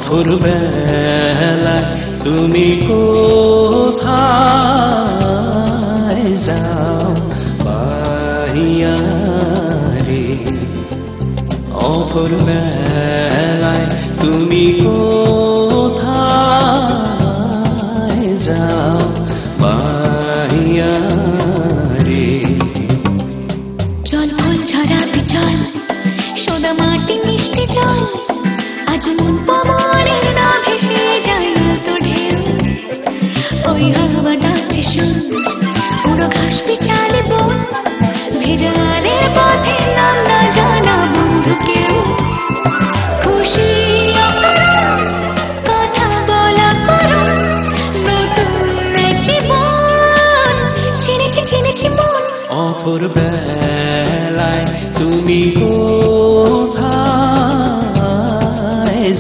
অফুর বেলায় তুমি কোথায় যাও বাহিয়া রে, অফুর বেলায় তুমি কোথায় যাও বাহিয়া রে। চল ফুল ঝরাতে চল, সোনা মাটি মিষ্টি চল, আজ মন পবনের না ভেসে যায় তো ঢেউ। ওই হাওয়া ডাকছে শুন, পুরো ঘাস বিছালে বোন, ভেজালের পথে নাম না জানা বন্ধু কেউ। খুশি কথা বলা করুন, নতুন জীবন চিনেছি চিনেছি মন। অফুর বেলায় তুমি কোথায়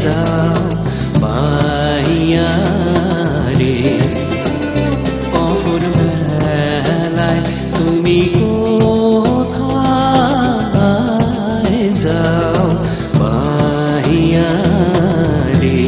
যাও বাহিয়া রে, অফুর বেলায় তুমি কোথায় যাও বাহিয়া রে।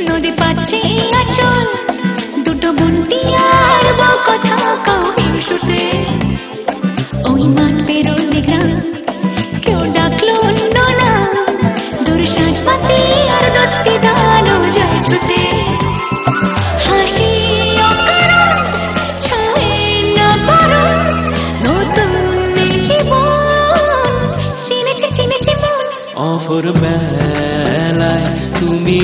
নদী পাচ্ছে আচল, দুটো বুনটি আর কথা কাউকে শুতে। ওই মাঠ পেরোলে গ্রাম, কেউ ডাকলো অন্য না, দূর সাজপাতি আর দত্তি দানো যায় ছুটে। হাসি অকারণ ছায় না পারণ, নতুন জীবন চিনেছি চিনেছি মন। অফুর বেলায় তুমি